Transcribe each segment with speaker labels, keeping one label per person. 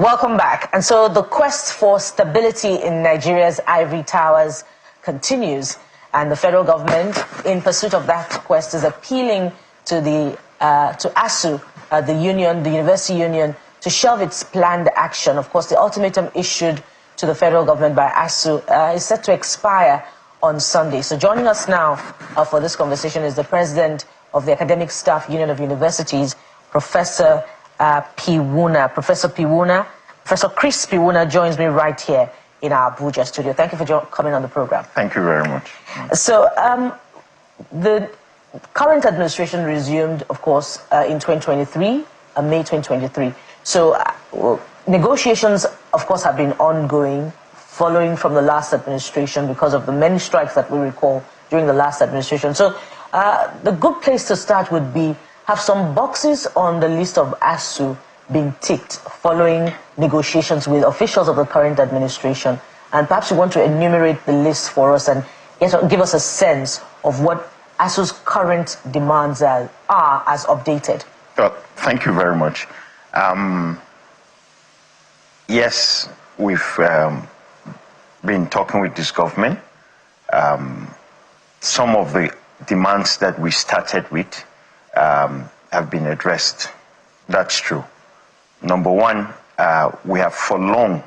Speaker 1: Welcome back. And so the quest for stability in Nigeria's ivory towers continues, and the federal government, in pursuit of that quest, is appealing to the ASUU, the union, the university union, to shelve its planned action. Of course, the ultimatum issued to the federal government by ASUU is set to expire on Sunday. So joining us now for this conversation is the president of the Academic Staff Union of Universities, Professor Piwuna. Professor Chris Piwuna joins me right here in our Abuja studio. Thank you for coming on the program.
Speaker 2: Thank you very much.
Speaker 1: So the current administration resumed, of course, in 2023, May 2023. So negotiations, of course, have been ongoing following from the last administration because of the many strikes that we recall during the last administration. So the good place to start would be have some boxes on the list of ASUU being ticked following negotiations with officials of the current administration. And perhaps you want to enumerate the list for us and give us a sense of what ASUU's current demands are as updated.
Speaker 2: Thank you very much. Yes, we've been talking with this government. Some of the demands that we started with have been addressed. That's true. Number one, we have for long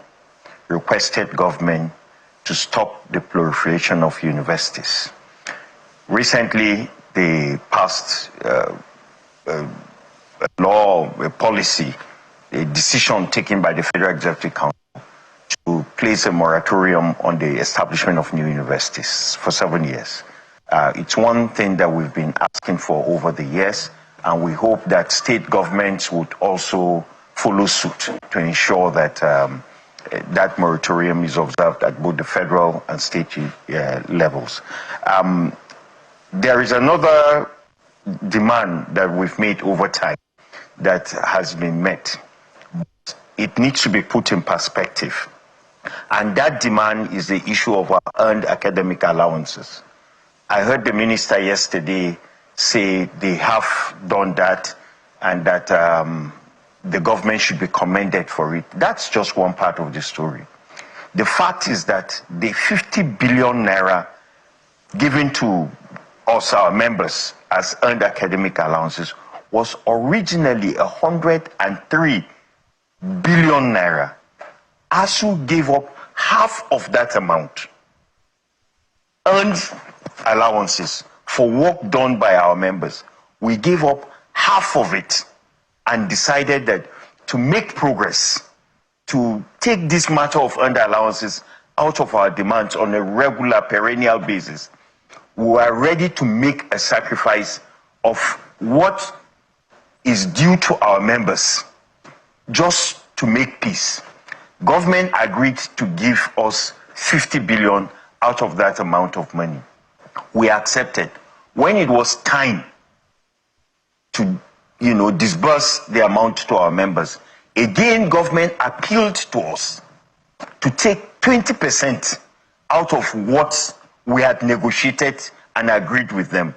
Speaker 2: requested government to stop the proliferation of universities. Recently, they passed a law, a policy, a decision taken by the Federal Executive Council to place a moratorium on the establishment of new universities for 7 years. It's one thing that we've been asking for over the years, and we hope that state governments would also follow suit to ensure that that moratorium is observed at both the federal and state levels. There is another demand that we've made over time that has been met. It needs to be put in perspective. And that demand is the issue of our earned academic allowances. I heard the minister yesterday say they have done that and that the government should be commended for it. That's just one part of the story. The fact is that the 50 billion naira given to us, our members, as earned academic allowances was originally 103 billion naira. ASUU gave up half of that amount. Earned allowances for work done by our members. We gave up half of it and decided that to make progress, to take this matter of earned allowances out of our demands on a regular, perennial basis, we are ready to make a sacrifice of what is due to our members just to make peace. Government agreed to give us 50 billion out of that amount of money. We accepted. When it was time to, disburse the amount to our members, again, government appealed to us to take 20% out of what we had negotiated and agreed with them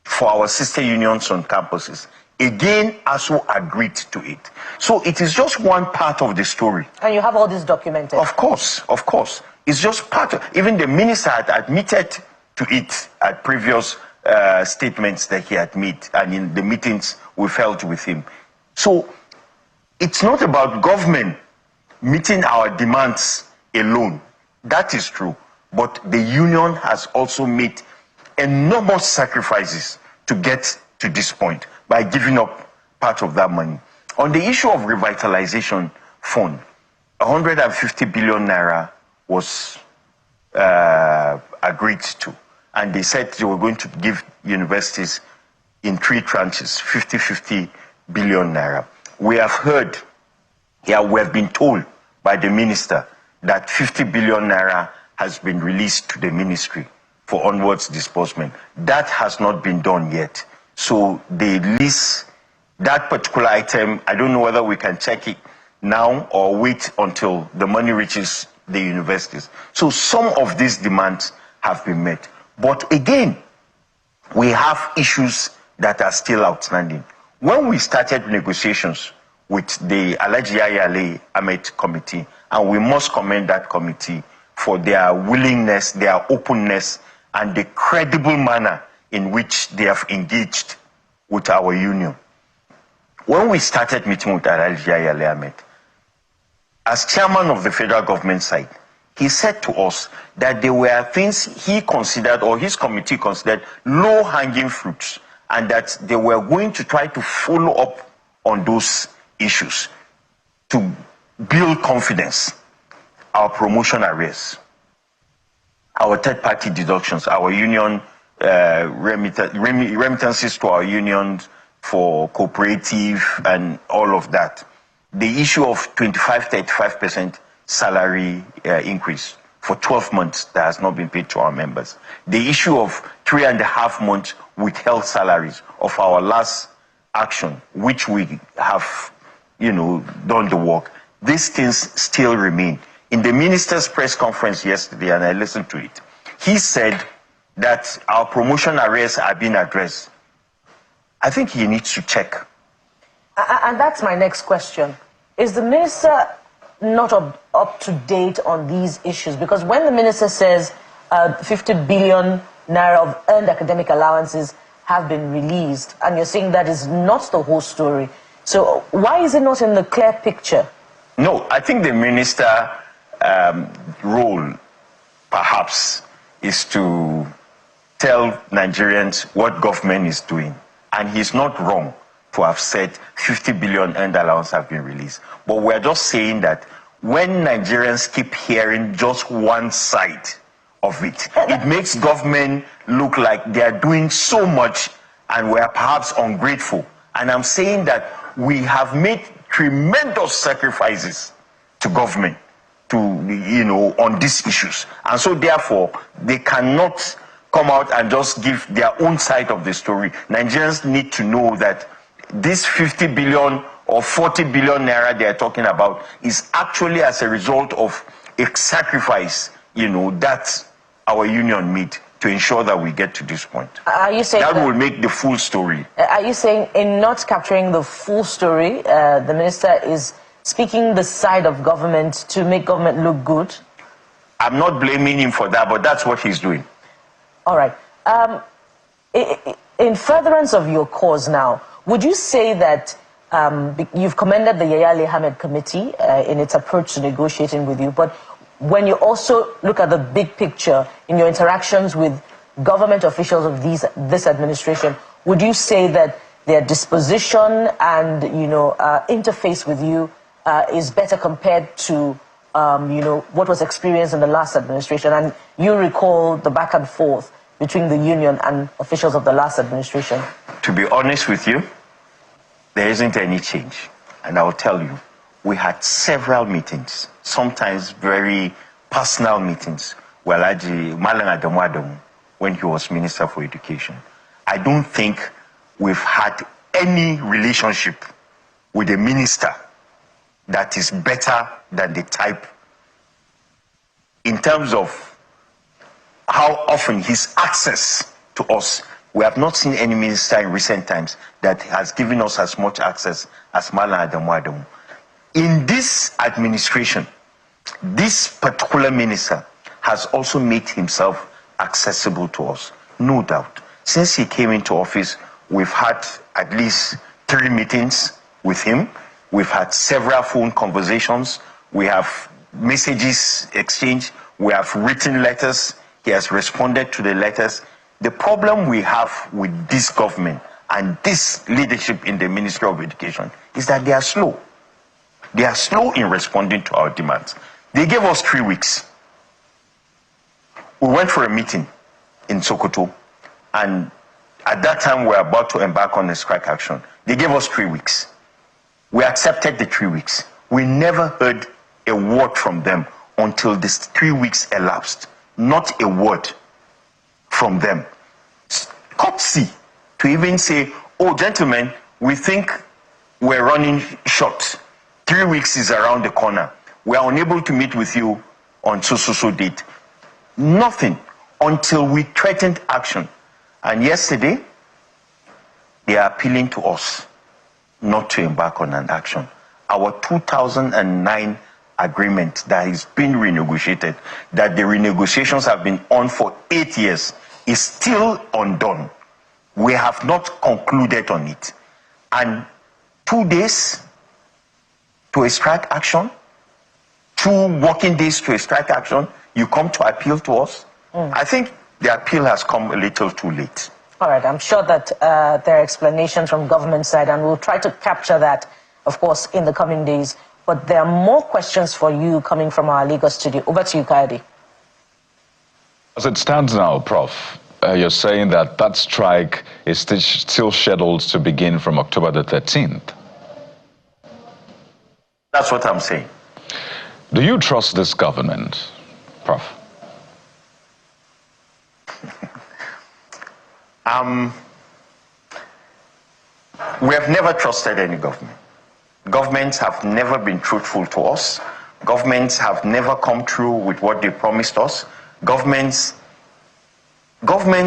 Speaker 2: for our sister unions on campuses. Again, ASUU agreed to it. So it is just one part of the story.
Speaker 1: And you have all this documented?
Speaker 2: Of course. It's just part of, even the minister had admitted to it at previous statements that he had made and in the meetings we held with him. So it's not about government meeting our demands alone. That is true. But the union has also made enormous sacrifices to get to this point by giving up part of that money. On the issue of revitalization fund, 150 billion naira was agreed to. And they said they were going to give universities in 3 tranches, 50 billion naira. We have heard, we have been told by the minister that 50 billion naira has been released to the ministry for onwards disbursement. That has not been done yet. So they list that particular item. I don't know whether we can check it now or wait until the money reaches the universities. So some of these demands have been met. But again, we have issues that are still outstanding. When we started negotiations with the Alhaji Yaya Ahmed committee, and we must commend that committee for their willingness, their openness, and the credible manner in which they have engaged with our union. When we started meeting with Alhaji Yaya Ahmed, as chairman of the federal government side, he said to us that there were things he considered, or his committee considered, low-hanging fruits, and that they were going to try to follow up on those issues to build confidence. Our promotion arrears, our third-party deductions, our union remittances to our unions for cooperative and all of that. The issue of 25-35% salary increase for 12 months that has not been paid to our members. The issue of 3.5 months withheld salaries of our last action, which we have, done the work. These things still remain. In the minister's press conference yesterday, and I listened to it, he said that our promotion arrears are being addressed. I think he needs to check.
Speaker 1: And that's my next question. Is the minister not up to date on these issues? Because when the minister says 50 billion naira of earned academic allowances have been released, and you're saying that is not the whole story, so why is it not in the clear picture?
Speaker 2: No, I think the minister role perhaps is to tell Nigerians what government is doing, and he's not wrong to have said 50 billion earned allowance have been released. But we're just saying that when Nigerians keep hearing just one side of it, it makes government look like they are doing so much and we're perhaps ungrateful. And I'm saying that we have made tremendous sacrifices to government on these issues. And so therefore, they cannot come out and just give their own side of the story. Nigerians need to know that this 50 billion or 40 billion naira they are talking about is actually as a result of a sacrifice, that our union made to ensure that we get to this point.
Speaker 1: Are you saying
Speaker 2: that will make the full story?
Speaker 1: Are you saying in not capturing the full story, the minister is speaking the side of government to make government look good?
Speaker 2: I'm not blaming him for that, but that's what he's doing.
Speaker 1: All right. In furtherance of your cause now, would you say that you've commended the Yaya Ahmed committee in its approach to negotiating with you, but when you also look at the big picture in your interactions with government officials of this administration, would you say that their disposition and interface with you is better compared to what was experienced in the last administration? And you recall the back and forth between the union and officials of the last administration.
Speaker 2: To be honest with you, there isn't any change. And I'll tell you, we had several meetings, sometimes very personal meetings, with Alhaji Malang Adamu when he was Minister for Education. I don't think we've had any relationship with a minister that is better than the type in terms of how often his access to us. We have not seen any minister in recent times that has given us as much access as Malang Adamu. In this administration, this particular minister has also made himself accessible to us, no doubt. Since he came into office, we've had at least 3 meetings with him. We've had several phone conversations. We have messages exchanged. We have written letters. He has responded to the letters. The problem we have with this government and this leadership in the Ministry of Education is that they are slow. They are slow in responding to our demands. They gave us 3 weeks. We went for a meeting in Sokoto, and at that time we were about to embark on a strike action. They gave us 3 weeks. We accepted the 3 weeks. We never heard a word from them until this 3 weeks elapsed. Not a word from them. Courtesy to even say, oh, gentlemen, we think we're running short. 3 weeks is around the corner. We are unable to meet with you on so date. Nothing until we threatened action. And yesterday, they are appealing to us. not to embark on an action. Our 2009 agreement that is being renegotiated, that the renegotiations have been on for 8 years, is still undone. We have not concluded on it. And 2 days to a strike action, 2 working days to a strike action, you come to appeal to us? I think the appeal has come a little too late.
Speaker 1: All right, I'm sure that there are explanations from government side, and we'll try to capture that, of course, in the coming days. But there are more questions for you coming from our Lagos studio. Over to you, Kayode.
Speaker 3: As it stands now, Prof, you're saying that that strike is still scheduled to begin from October the 13th.
Speaker 2: That's what I'm saying.
Speaker 3: Do you trust this government, Prof?
Speaker 2: We have never trusted any government. Governments have never been truthful to us. Governments have never come through with what they promised us. Governments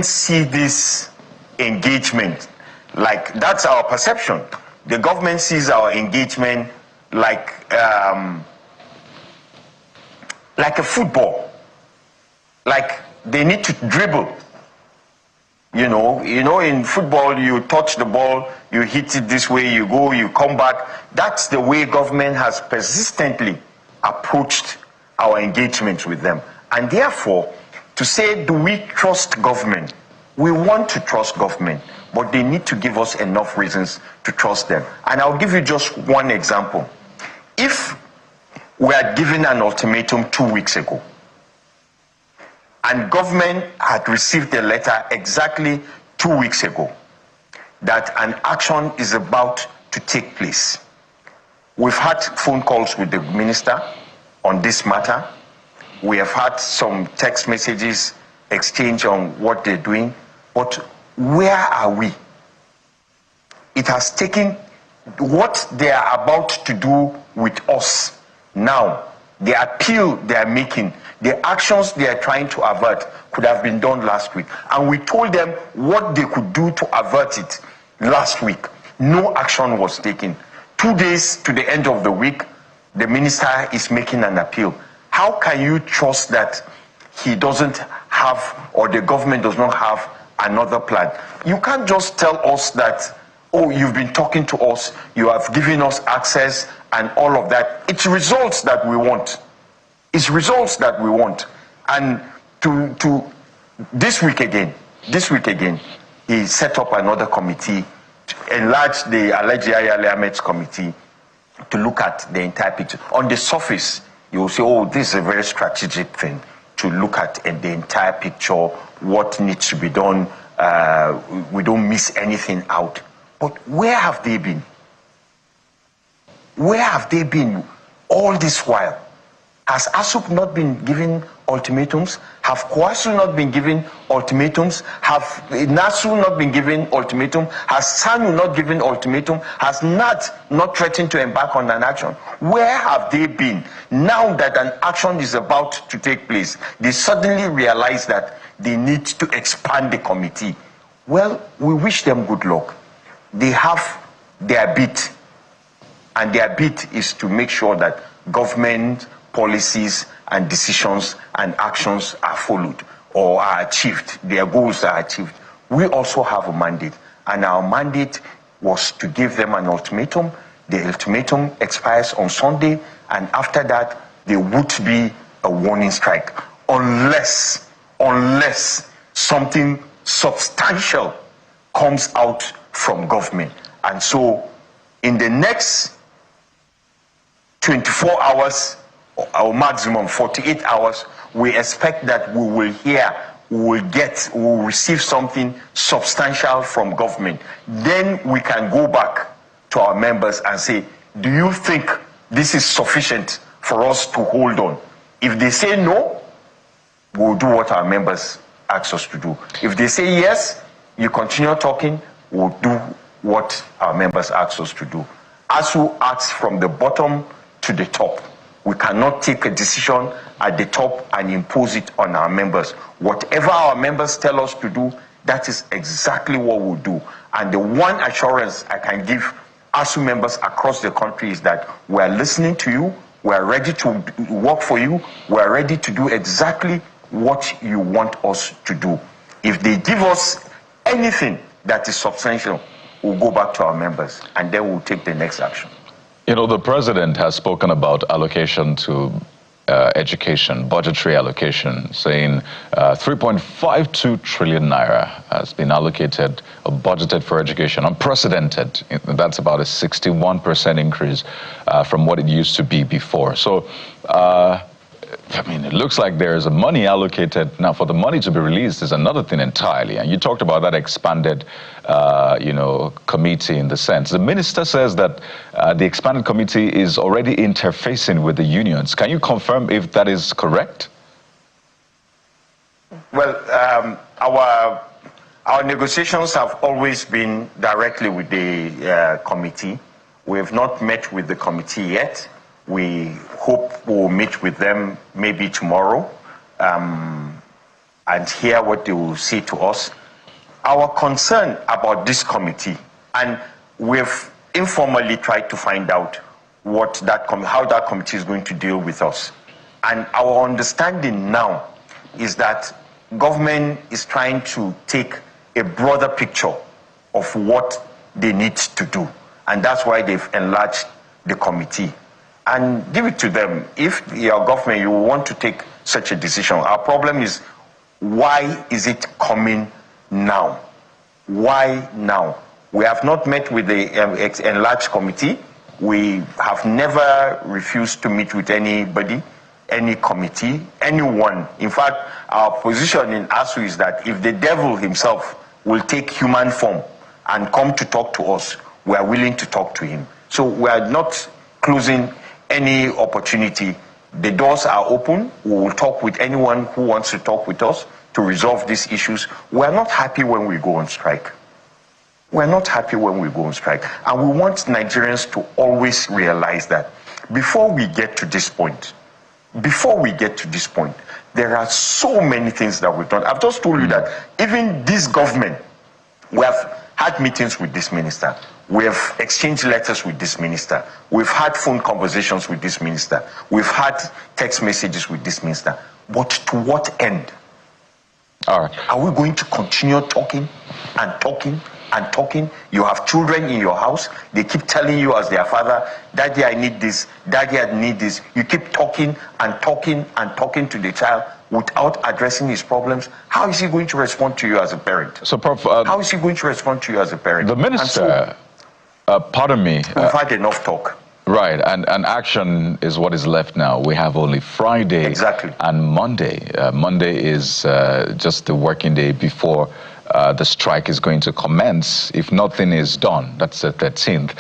Speaker 2: see this engagement like, that's our perception. The government sees our engagement like a football. Like they need to dribble. You know, in football, you touch the ball, you hit it this way, you go, you come back. That's the way government has persistently approached our engagements with them. And therefore, to say, do we trust government? We want to trust government, but they need to give us enough reasons to trust them. And I'll give you just one example. If we had given an ultimatum 2 weeks ago, and government had received a letter exactly 2 weeks ago that an action is about to take place. We've had phone calls with the minister on this matter. We have had some text messages exchanged on what they're doing. But where are we? It has taken what they are about to do with us now. The appeal they are making, the actions they are trying to avert could have been done last week. And we told them what they could do to avert it last week. No action was taken. 2 days to the end of the week, the minister is making an appeal. How can you trust that he doesn't have, or the government does not have, another plan? You can't just tell us that, oh, you've been talking to us, you have given us access and all of that. It's results that we want. It's results that we want. And to this week again, he set up another committee to enlarge the Alhaji Ayale Ahmed's committee to look at the entire picture. On the surface, you will say, oh, this is a very strategic thing to look at the entire picture, what needs to be done. We don't miss anything out. But where have they been? Where have they been all this while? Has ASUU not been given ultimatums? Have KOASU not been given ultimatums? Have NASU not been given ultimatum? Has SANU not given ultimatum? Has NAT not threatened to embark on an action? Where have they been? Now that an action is about to take place, they suddenly realize that they need to expand the committee. Well, we wish them good luck. They have their bit, and their bit is to make sure that government policies and decisions and actions are followed or are achieved, their goals are achieved. We also have a mandate, and our mandate was to give them an ultimatum. The ultimatum expires on Sunday, and after that, there would be a warning strike, unless something substantial comes out from government. And so, in the next 24 hours, or maximum 48 hours, we expect that we will receive something substantial from government. Then we can go back to our members and say, do you think this is sufficient for us to hold on? If they say no, we'll do what our members ask us to do. If they say yes, you continue talking, we'll do what our members ask us to do. ASUU acts from the bottom to the top. We cannot take a decision at the top and impose it on our members. Whatever our members tell us to do, that is exactly what we'll do. And the one assurance I can give ASUU members across the country is that we are listening to you, we are ready to work for you, we are ready to do exactly what you want us to do. If they give us anything that is substantial, we'll go back to our members and then we'll take the next action.
Speaker 3: You know, the president has spoken about allocation to education, budgetary allocation, saying 3.52 trillion naira has been allocated or budgeted for education, unprecedented. That's about a 61% increase from what it used to be before. So, I mean, it looks like there is a money allocated. Now, for the money to be released is another thing entirely. And you talked about that expanded, committee in the sense. The minister says that the expanded committee is already interfacing with the unions. Can you confirm if that is correct?
Speaker 2: Well, our negotiations have always been directly with the committee. We have not met with the committee yet. We hope we'll meet with them maybe tomorrow and hear what they will say to us. Our concern about this committee, and we've informally tried to find out what how that committee is going to deal with us. And our understanding now is that government is trying to take a broader picture of what they need to do. And that's why they've enlarged the committee. And give it to them. If your government, you want to take such a decision. Our problem is, why is it coming now? Why now? We have not met with the enlarged committee. We have never refused to meet with anybody, any committee, anyone. In fact, our position in ASUU is that if the devil himself will take human form and come to talk to us, we are willing to talk to him. So we are not closing any opportunity. The doors are open. We will talk with anyone who wants to talk with us to resolve these issues. We are not happy when we go on strike. We are not happy when we go on strike. And we want Nigerians to always realize that before we get to this point, there are so many things that we've done. I've just told you that even this government, we have had meetings with this minister. We have exchanged letters with this minister. We've had phone conversations with this minister. We've had text messages with this minister. But to what end?
Speaker 3: All right.
Speaker 2: Are we going to continue talking and talking and talking? You have children in your house. They keep telling you as their father, Daddy, I need this. Daddy, I need this. You keep talking and talking and talking to the child without addressing his problems. How is he going to respond to you as a parent?
Speaker 3: So, Prof,
Speaker 2: how is he going to respond to you as a parent?
Speaker 3: The minister, pardon me.
Speaker 2: We've had enough talk.
Speaker 3: Right, and action is what is left now. We have only Friday and Monday. Monday is just the working day before the strike is going to commence if nothing is done. That's the 13th.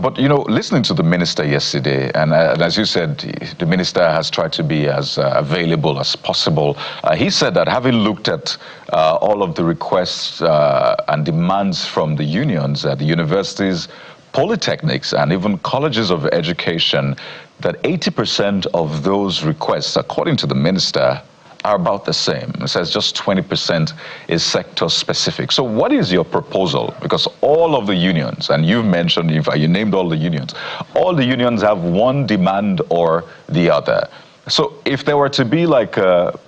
Speaker 3: But, you know, listening to the minister yesterday, and as you said, the minister has tried to be as available as possible. He said that having looked at all of the requests and demands from the unions at the universities, polytechnics, and even colleges of education, that 80% of those requests, according to the minister, are about the same. It says just 20% is sector specific. So what is your proposal? Because all of the unions, and you've mentioned, in fact, you named all the unions have one demand or the other. So if there were to be like a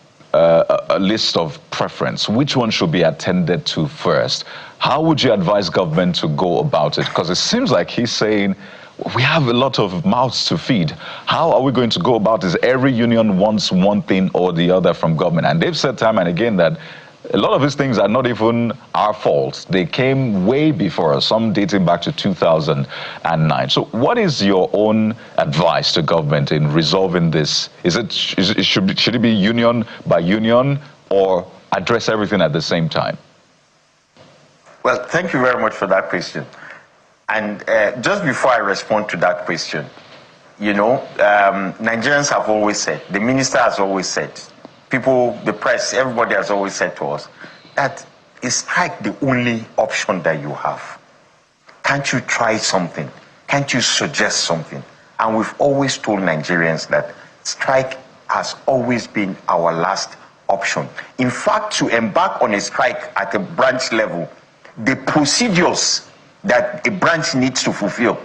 Speaker 3: list of preference, which one should be attended to first? How would you advise government to go about it? Because it seems like he's saying, we have a lot of mouths to feed. How are we going to go about this? Every union wants one thing or the other from government. And they've said time and again that a lot of these things are not even our fault. They came way before us, some dating back to 2009. So what is your own advice to government in resolving this? Should it be union by union or address everything at the same time?
Speaker 2: Well, thank you very much for that question. And just before I respond to that question, you know, Nigerians have always said, the minister has always said, people, the press, everybody has always said to us, that is strike the only option that you have? Can't you try something? Can't you suggest something? And we've always told Nigerians that strike has always been our last option. In fact, to embark on a strike at a branch level, the procedures that a branch needs to fulfill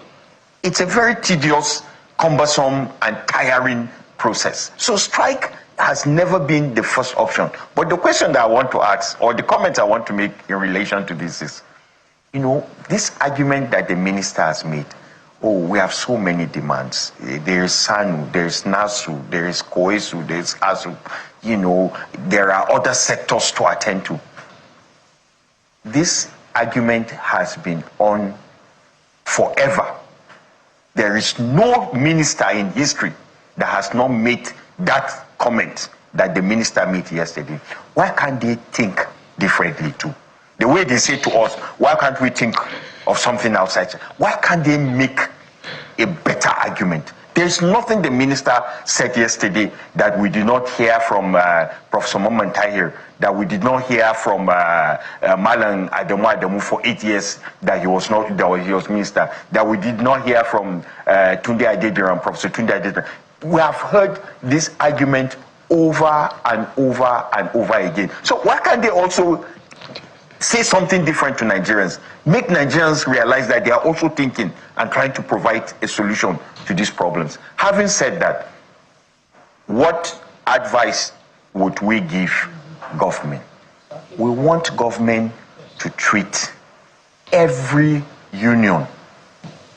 Speaker 2: it's a very tedious, cumbersome, and tiring process. So strike has never been the first option. But the question that I want to ask, or the comment I want to make in relation to this is, this argument that the minister has made, we have so many demands. There is SANU, there is NASU, there is COESU, there is ASUU, there are other sectors to attend to. This argument has been on forever. There is no minister in history that has not made that comment that the minister made yesterday. Why can't they think differently too? The way they say to us, why can't we think of something outside? Why can't they make a better argument? There's nothing the minister said yesterday that we did not hear from Professor Moman Tahir, that we did not hear from Malan Adamu for 8 years that he was minister, that we did not hear from Tunde Adediran, Professor Tunde Adediran. We have heard this argument over and over and over again. So why can't they also say something different to Nigerians? Make Nigerians realize that they are also thinking and trying to provide a solution to these problems. Having said that, what advice would we give government? We want government to treat every union,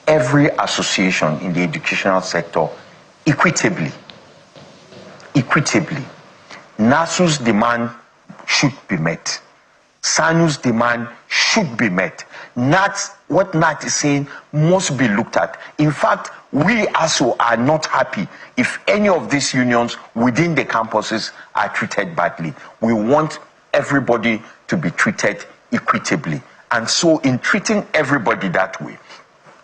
Speaker 2: every association in the educational sector equitably. NASU's demand should be met. SANU's demand should be met. What NAT is saying must be looked at. In fact, we ASUU are not happy if any of these unions within the campuses are treated badly. We want everybody to be treated equitably. And so in treating everybody that way,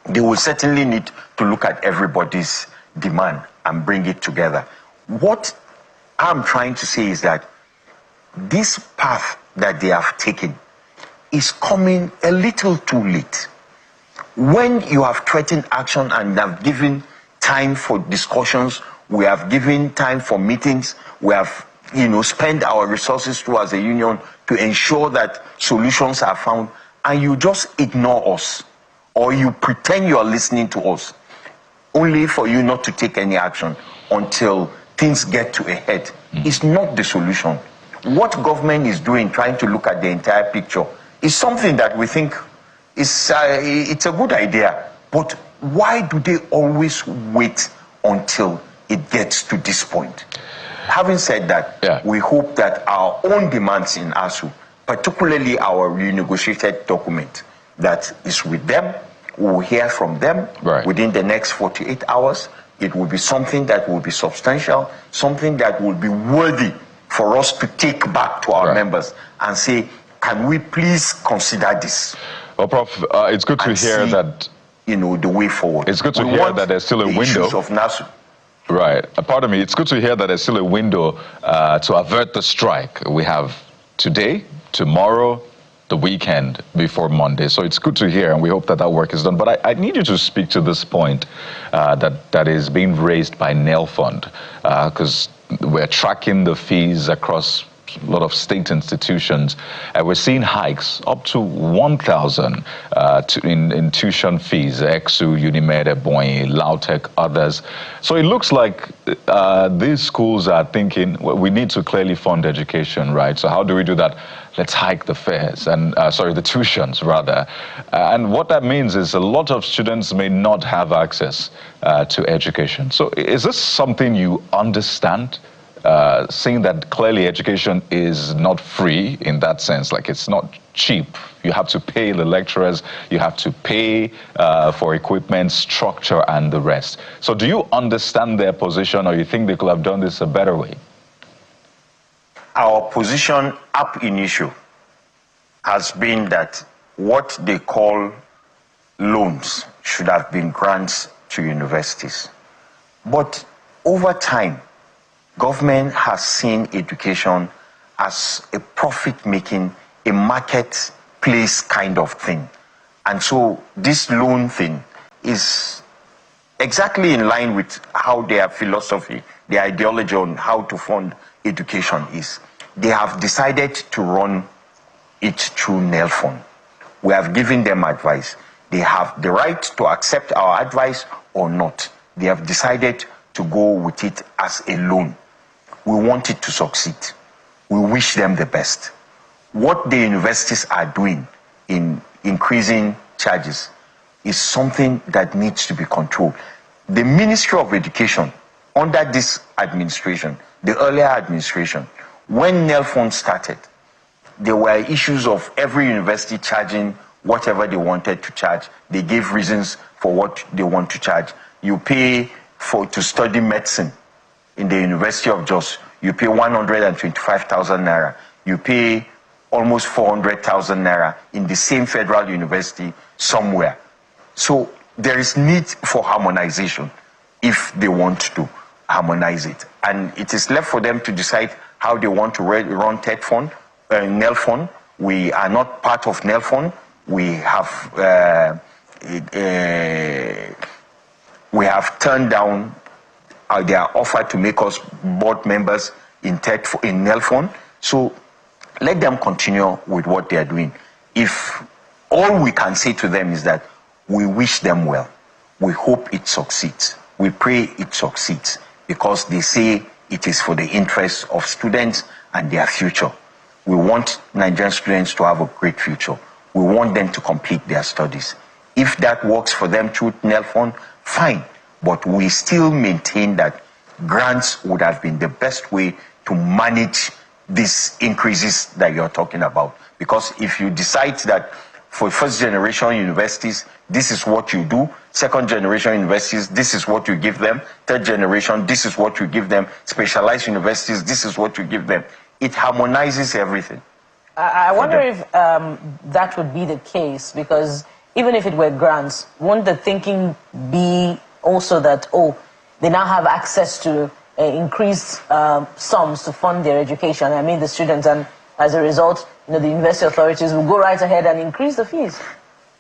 Speaker 2: they will certainly need to look at everybody's demand and bring it together. What I'm trying to say is that this path that they have taken is coming a little too late. When you have threatened action and have given time for discussions, we have given time for meetings, we have spent our resources too as a union to ensure that solutions are found, and you just ignore us, or you pretend you are listening to us, only for you not to take any action until things get to a head. It's not the solution. What government is doing, trying to look at the entire picture, is something that we think it's a good idea. But why do they always wait until it gets to this point? Having said that, we hope that our own demands in ASUU, particularly our renegotiated document that is with them, we will hear from them within the next 48 hours. It will be something that will be substantial, something that will be worthy for us to take back to our members and say, can we please consider this?
Speaker 3: Well, Prof, it's good to hear that,
Speaker 2: the way forward.
Speaker 3: It's good to hear that there's still a window.
Speaker 2: Of NASU.
Speaker 3: Right. Pardon me. It's good to hear that there's still a window to avert the strike. We have today, tomorrow, the weekend before Monday. So it's good to hear, and we hope that work is done. But I need you to speak to this point that is being raised by Nail Fund, because we're tracking the fees across a lot of state institutions. We're seeing hikes up to 1,000 in tuition fees, ASUU, Unimed, Ebonyi, Lautech, others. So it looks like these schools are thinking, well, we need to clearly fund education, right? So how do we do that? Let's hike the fares, and the tuitions rather. And what that means is a lot of students may not have access to education. So is this something you understand? Seeing that clearly education is not free in that sense, like it's not cheap. You have to pay the lecturers, you have to pay for equipment, structure, and the rest. So do you understand their position, or you think they could have done this a better way?
Speaker 2: Our position ab initio has been that what they call loans should have been grants to universities. But over time, government has seen education as a profit-making, a marketplace kind of thing. And so this loan thing is exactly in line with how their philosophy, their ideology on how to fund education is. They have decided to run it through Nail Fund. We have given them advice. They have the right to accept our advice or not. They have decided to go with it as a loan. We want it to succeed. We wish them the best. What the universities are doing in increasing charges is something that needs to be controlled. The Ministry of Education, under this administration, the earlier administration, when NELFON started, there were issues of every university charging whatever they wanted to charge. They gave reasons for what they want to charge. You pay to study medicine in the University of Jos, you pay 125,000 naira. You pay almost 400,000 naira in the same federal university somewhere. So there is need for harmonization if they want to harmonize it. And it is left for them to decide how they want to run NELFON. We are not part of NELFON. We have turned down their offer to make us board members in NELFON. So let them continue with what they are doing. If all we can say to them is that we wish them well, we hope it succeeds, we pray it succeeds, because they say it is for the interests of students and their future. We want Nigerian students to have a great future. We want them to complete their studies. If that works for them through NELFON, fine. But we still maintain that grants would have been the best way to manage these increases that you're talking about. Because if you decide that for first generation universities, this is what you do, second generation universities, this is what you give them, third generation, this is what you give them, specialized universities, this is what you give them. It harmonizes everything.
Speaker 1: I wonder if that would be the case, because even if it were grants, wouldn't the thinking be also that, oh, they now have access to increased sums to fund their education, I mean the students, and as a result, the university authorities will go right ahead and increase the fees?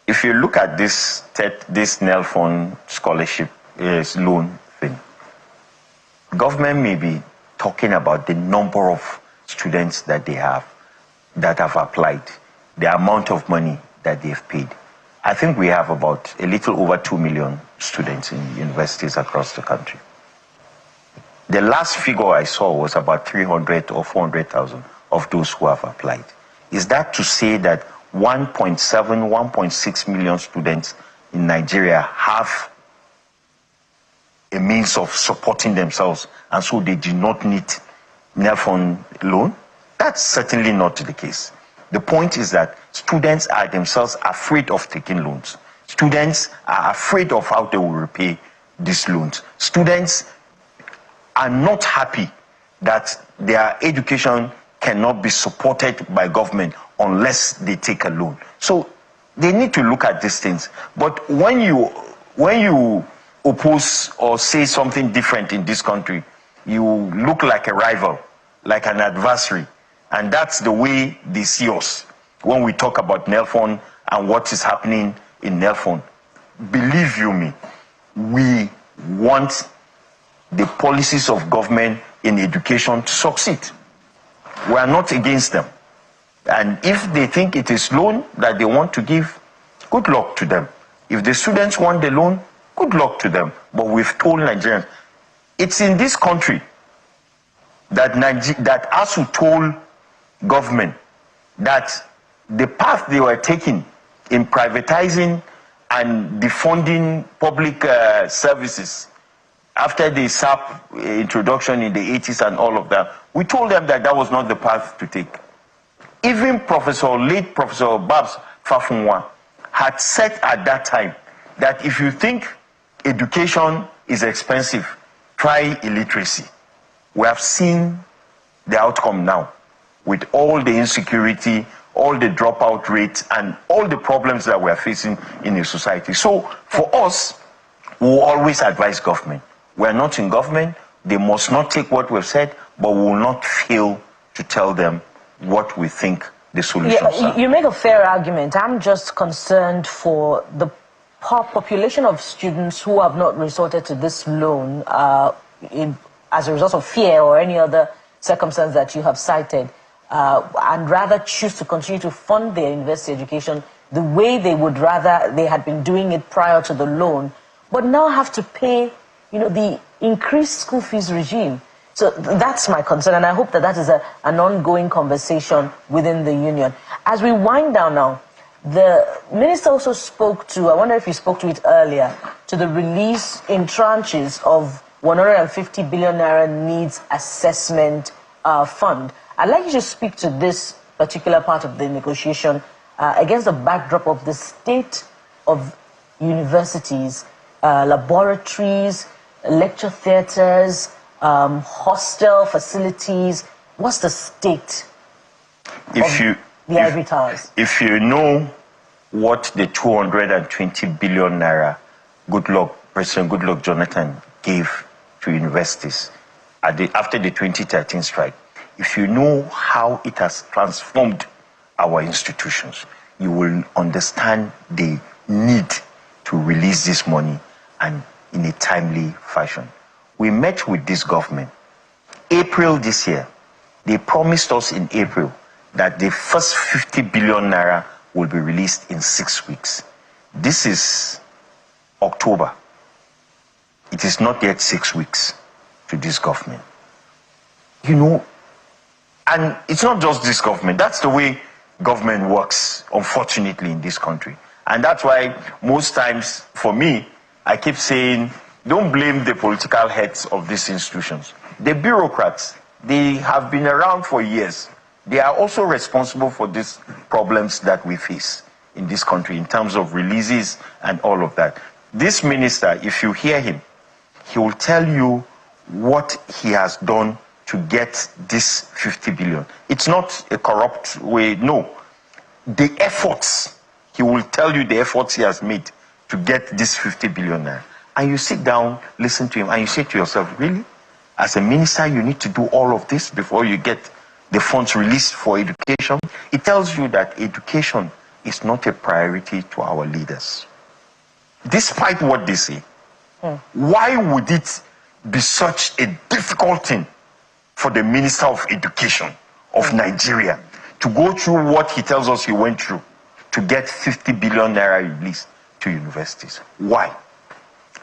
Speaker 2: If you look at this NELFON scholarship loan thing, government may be talking about the number of students that they have that have applied, the amount of money that they've paid. I think we have about a little over 2 million students in universities across the country. The last figure I saw was about 300 or 400,000 of those who have applied. Is that to say that 1.7, 1.6 million students in Nigeria have a means of supporting themselves, and so they do not need NELFON loan? That's certainly not the case. The point is that students are themselves afraid of taking loans. Students are afraid of how they will repay these loans. Students are not happy that their education cannot be supported by government unless they take a loan. So they need to look at these things. But when you oppose or say something different in this country, you look like a rival, like an adversary. And that's the way they see us when we talk about NELFON and what is happening in NELFON. Believe you me, we want the policies of government in education to succeed. We are not against them. And if they think it is loan that they want to give, good luck to them. If the students want the loan, good luck to them. But we've told Nigerians, it's in this country that ASUU told government that the path they were taking in privatizing and defunding public services after the SAP introduction in the 80s and all of that, we told them that that was not the path to take. Even late Professor Babs Fafunwa had said at that time that if you think education is expensive, try illiteracy. We have seen the outcome now with all the insecurity, all the dropout rates, and all the problems that we are facing in the society. So for us, we will always advise government. We are not in government. They must not take what we've said, but we will not fail to tell them what we think the solutions are.
Speaker 1: You make a fair argument. I'm just concerned for the population of students who have not resorted to this loan as a result of fear or any other circumstance that you have cited, and rather choose to continue to fund their university education the way they would rather they had been doing it prior to the loan, but now have to pay, the increased school fees regime. So that's my concern, and I hope that that is an ongoing conversation within the union. As we wind down now, the minister also spoke to, I wonder if he spoke to it earlier, to the release in tranches of 150 billion naira needs assessment fund. I'd like you to speak to this particular part of the negotiation against the backdrop of the state of universities, laboratories, lecture theatres, hostel facilities. What's the state of the ivory towers? If you know what the 220 billion naira President Goodluck Jonathan gave to universities after the 2013 strike, if you know how it has transformed our institutions, you will understand the need to release this money and in a timely fashion. We met with this government April this year. They promised us in April that the first 50 billion naira will be released in 6 weeks. This is October. It is not yet 6 weeks to this government. And it's not just this government. That's the way government works, unfortunately, in this country. And that's why most times, for me, I keep saying, don't blame the political heads of these institutions. The bureaucrats, they have been around for years. They are also responsible for these problems that we face in this country in terms of releases and all of that. This minister, if you hear him, he will tell you what he has done to get this 50 billion. It's not a corrupt way, no. The efforts, he will tell you the efforts he has made to get this 50 billion naira. And you sit down, listen to him, and you say to yourself, really? As a minister, you need to do all of this before you get the funds released for education? It tells you that education is not a priority to our leaders. Despite what they say, why would it be such a difficult thing for the Minister of Education of Nigeria to go through what he tells us he went through to get 50 billion naira released to universities? Why?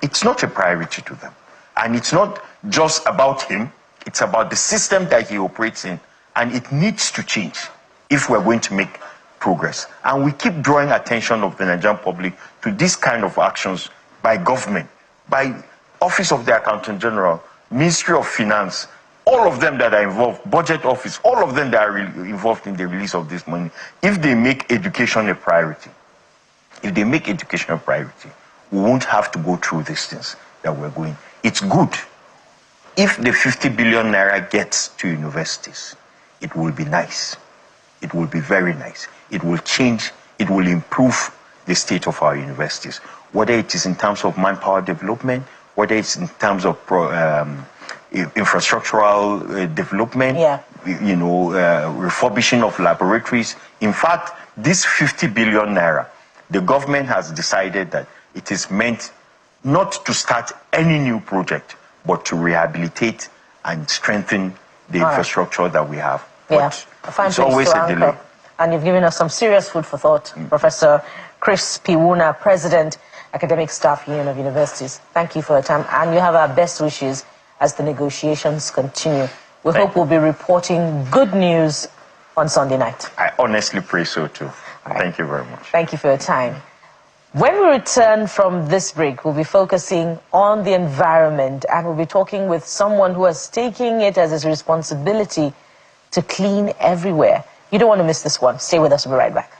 Speaker 1: It's not a priority to them. And it's not just about him, it's about the system that he operates in. And it needs to change if we're going to make progress. And we keep drawing attention of the Nigerian public to this kind of actions by government, by Office of the Accountant General, Ministry of Finance, all of them that are involved, Budget Office, all of them that are involved in the release of this money. If they make education a priority, we won't have to go through these things that we're going. It's good. If the 50 billion naira gets to universities, it will be nice. It will be very nice. It will change, it will improve the state of our universities. Whether it is in terms of manpower development, whether it's in terms of infrastructural development, refurbishing of laboratories. In fact, this 50 billion naira, the government has decided that it is meant not to start any new project, but to rehabilitate and strengthen the infrastructure that we have. But it's always a delay. And you've given us some serious food for thought, Professor Chris Piwuna, President, Academic Staff Union of Universities. Thank you for your time, and you have our best wishes as the negotiations continue. We hope we'll be reporting good news on Sunday night.
Speaker 2: I honestly pray so too. Thank you very much.
Speaker 1: Thank you for your time. When we return from this break, we'll be focusing on the environment, and we'll be talking with someone who is taking it as his responsibility to clean everywhere. You don't want to miss this one. Stay with us. We'll be right back.